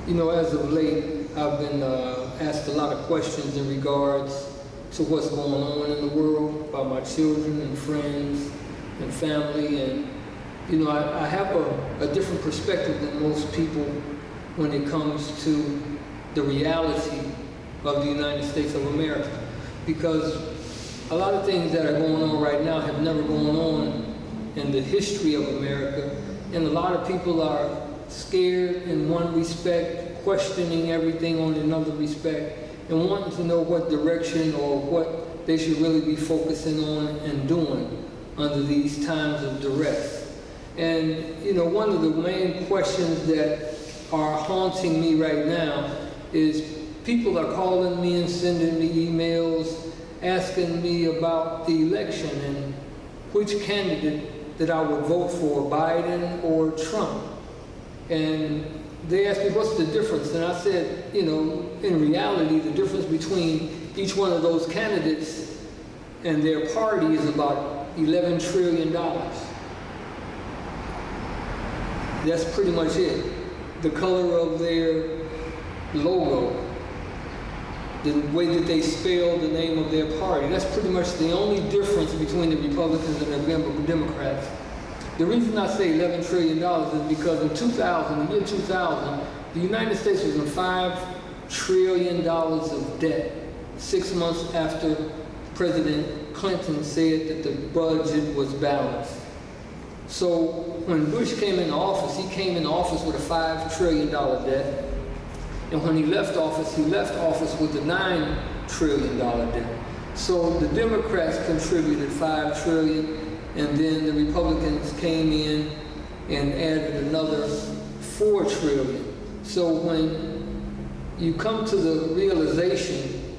You know, as of late, I've been asked a lot of questions in regards to what's going on in the world by my children and friends and family. And, you know, I have a different perspective than most people when it comes to the reality of the United States of America. Because a lot of things that are going on right now have never gone on in the history of America. And a lot of people are scared in one respect, questioning everything on another respect, and wanting to know what direction or what they should really be focusing on and doing under these times of duress. And, you know, one of the main questions that are haunting me right now is people are calling me and sending me emails asking me about the election and which candidate that I would vote for, Biden or Trump. And they asked me, what's the difference? And I said, you know, in reality, the difference between each one of those candidates and their party is about $11 trillion. That's pretty much it. The color of their logo, the way that they spell the name of their party, that's pretty much the only difference between the Republicans and the Democrats. The reason I say $11 trillion is because in 2000, the year 2000, the United States was in $5 trillion of debt, 6 months after President Clinton said that the budget was balanced. So when Bush came into office, he came into office with a $5 trillion debt. And when he left office with a $9 trillion debt. So the Democrats contributed $5 trillion. And then the Republicans came in and added another $4 trillion. So when you come to the realization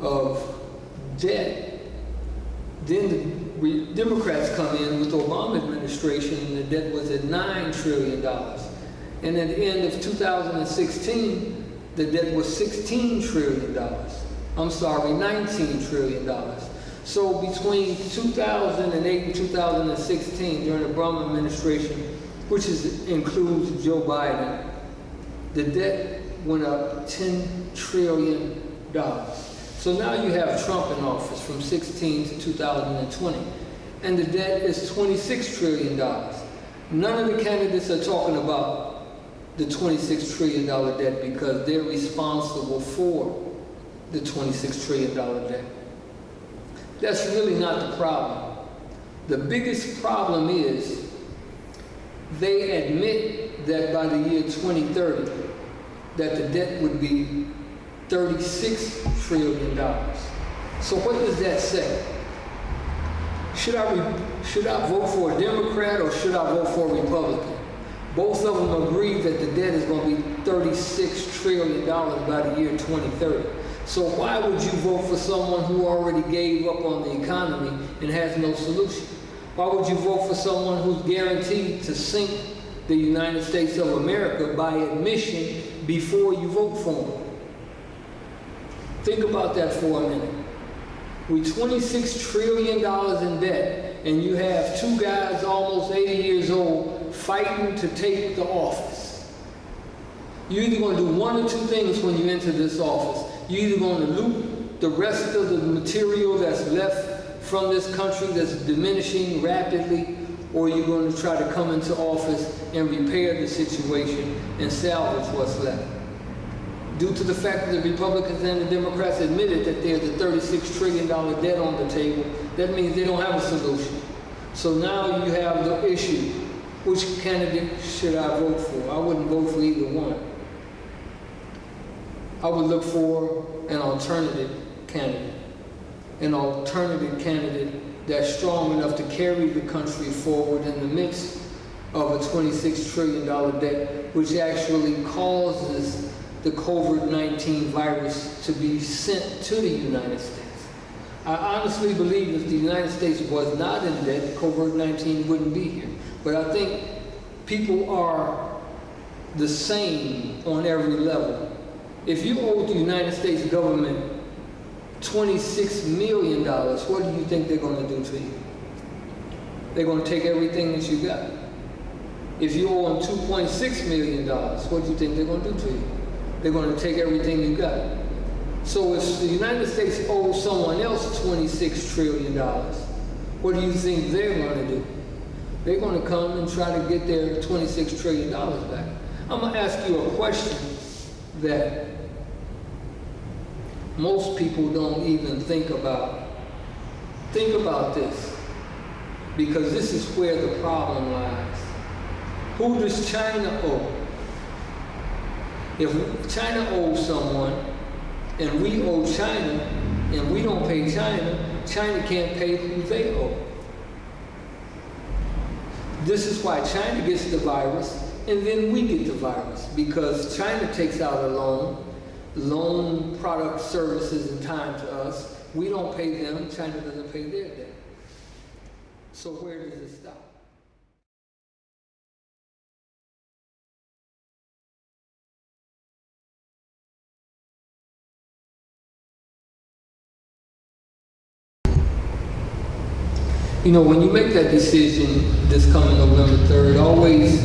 of debt, then the Democrats come in with the Obama administration and the debt was at $9 trillion. And at the end of 2016, the debt was $16 trillion. I'm sorry, $19 trillion. So between 2008 and 2016, during the Obama administration, which includes Joe Biden, the debt went up $10 trillion. So now you have Trump in office from 16 to 2020, and the debt is $26 trillion. None of the candidates are talking about the $26 trillion debt because they're responsible for the $26 trillion debt. That's really not the problem. The biggest problem is they admit that by the year 2030, that the debt would be $36 trillion. So what does that say? Should I vote for a Democrat or should I vote for a Republican? Both of them agree that the debt is going to be $36 trillion by the year 2030. So why would you vote for someone who already gave up on the economy and has no solution? Why would you vote for someone who's guaranteed to sink the United States of America by admission before you vote for him? Think about that for a minute. With $26 trillion in debt, and you have two guys almost 80 years old fighting to take the office. You're either going to do one or two things when you enter this office. You're either going to loot the rest of the material that's left from this country that's diminishing rapidly, or you're going to try to come into office and repair the situation and salvage what's left. Due to the fact that the Republicans and the Democrats admitted that there's a $36 trillion debt on the table, that means they don't have a solution. So now you have the issue. Which candidate should I vote for? I wouldn't vote for either one. I would look for an alternative candidate, an alternative candidate that's strong enough to carry the country forward in the midst of a $26 trillion debt, which actually causes the COVID-19 virus to be sent to the United States. I honestly believe if the United States was not in debt, COVID-19 wouldn't be here. But I think people are the same on every level. If you owe the United States government $26 million, what do you think they're going to do to you? They're going to take everything that you got. If you owe them $2.6 million, what do you think they're going to do to you? They're going to take everything you got. So if the United States owes someone else $26 trillion, what do you think they're going to do? They're going to come and try to get their $26 trillion back. I'm going to ask you a question that most people don't even think about. Think about this, because this is where the problem lies. Who does China owe? If China owes someone, and we owe China, and we don't pay China, China can't pay who they owe. This is why China gets the virus, and then we get the virus, because China takes out a loan product, services, and time to us. We don't pay them, China doesn't pay their debt. So where does it stop? You know, when you make that decision this coming November 3rd, always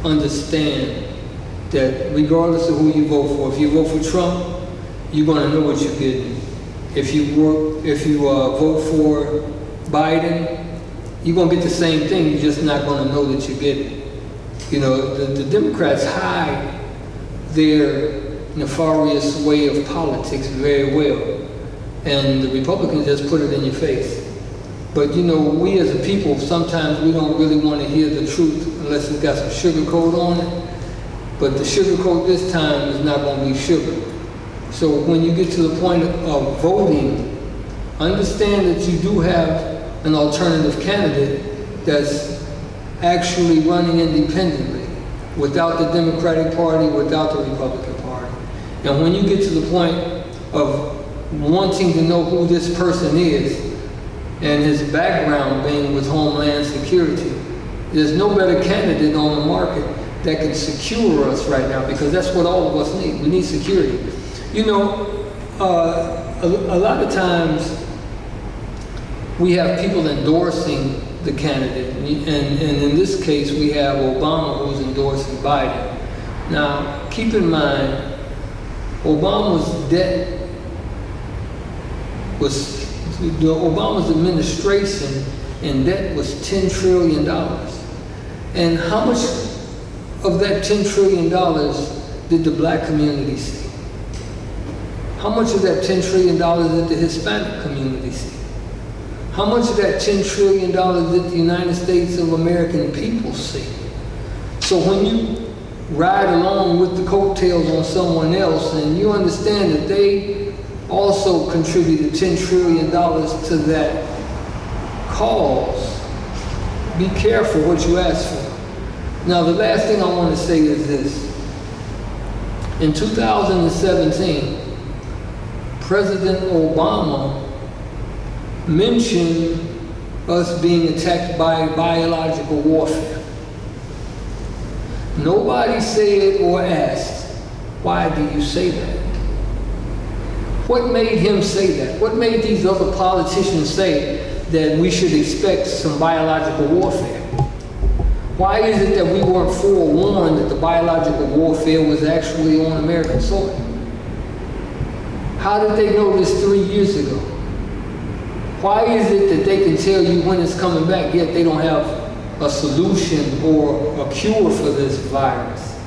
understand that regardless of who you vote for, if you vote for Trump, you're going to know what you're getting. If you vote for Biden, you're going to get the same thing. You're just not going to know that you're getting. You know, the Democrats hide their nefarious way of politics very well, and the Republicans just put it in your face. But you know, we as a people, sometimes we don't really want to hear the truth unless it's got some sugar coat on it. But the sugar coat this time is not going to be sugar. So when you get to the point of voting, understand that you do have an alternative candidate that's actually running independently, without the Democratic Party, without the Republican Party. And when you get to the point of wanting to know who this person is, and his background being with Homeland Security, there's no better candidate on the market that can secure us right now, because that's what all of us need. We need security. You know, a lot of times we have people endorsing the candidate, and in this case we have Obama who's endorsing Biden. Now, keep in mind, Obama's debt was, Obama's administration in debt was $10 trillion. And how much of that $10 trillion did the black community see? How much of that $10 trillion did the Hispanic community see? How much of that $10 trillion did the United States of American people see? So when you ride along with the coattails on someone else, and you understand that they also contributed $10 trillion to that cause, be careful what you ask for. Now, the last thing I want to say is this. In 2017, President Obama mentioned us being attacked by biological warfare. Nobody said or asked, why do you say that? What made him say that? What made these other politicians say that we should expect some biological warfare? Why is it that we weren't forewarned that the biological warfare was actually on American soil? How did they know this 3 years ago? Why is it that they can tell you when it's coming back, yet they don't have a solution or a cure for this virus?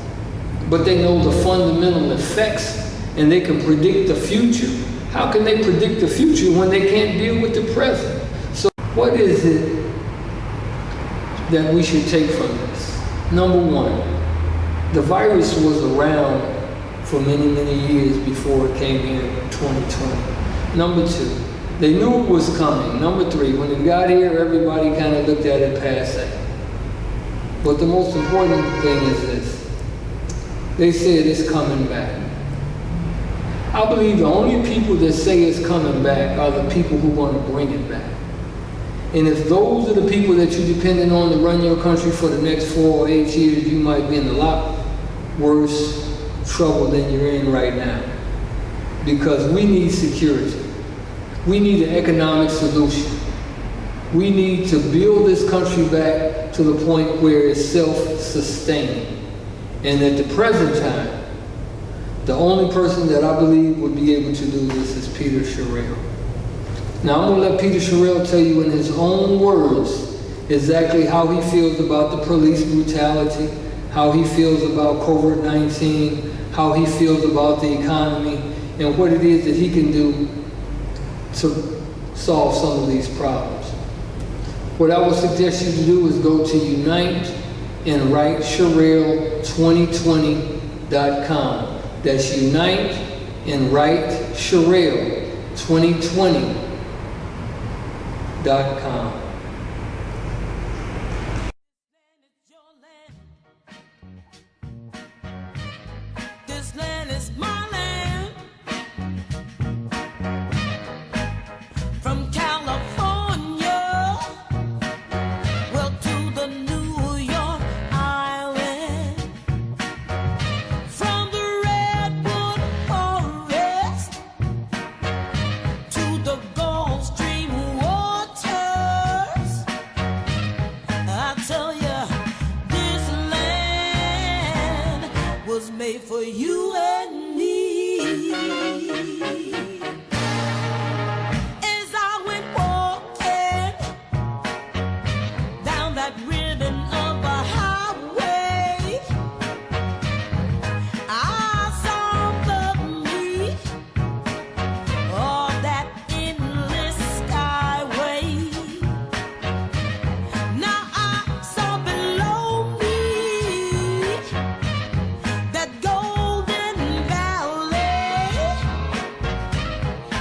But they know the fundamental effects, and they can predict the future. How can they predict the future when they can't deal with the present? So what is it that we should take from this? Number one, the virus was around for many, many years before it came here in 2020. Number two, they knew it was coming. Number three, when it got here, everybody kind of looked at it passing. But the most important thing is this. They said it's coming back. I believe the only people that say it's coming back are the people who want to bring it back. And if those are the people that you're depending on to run your country for the next 4 or 8 years, you might be in a lot worse trouble than you're in right now. Because we need security. We need an economic solution. We need to build this country back to the point where it's self-sustaining. And at the present time, the only person that I believe would be able to do this is Peter Sherrill. Now I'm going to let Peter Sherrill tell you in his own words exactly how he feels about the police brutality, how he feels about COVID-19, how he feels about the economy, and what it is that he can do to solve some of these problems. What I would suggest you to do is go to uniteandwritesherrill2020.com. That's uniteandwritesherrill2020.com. This land is my land. From California, well, to the New York Island. From the Redwood Forest to the Gulf Stream waters. I tell you, this land was made for you and me. As I went walking down that ribbon of a highway, I saw above me all that endless skyway. Now I saw below me that golden valley,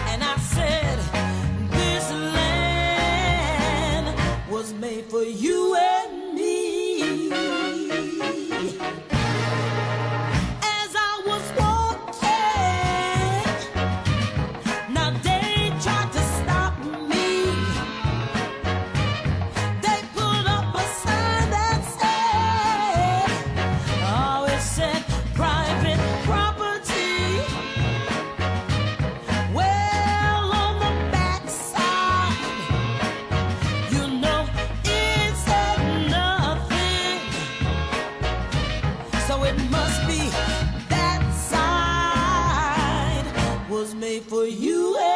and I said, this land was made for you and me. As I was walking, now they tried to stop me. They put up a sign that said, oh, it said private property. Well, on the backside, you know, it said nothing. So it must be that side was made for you and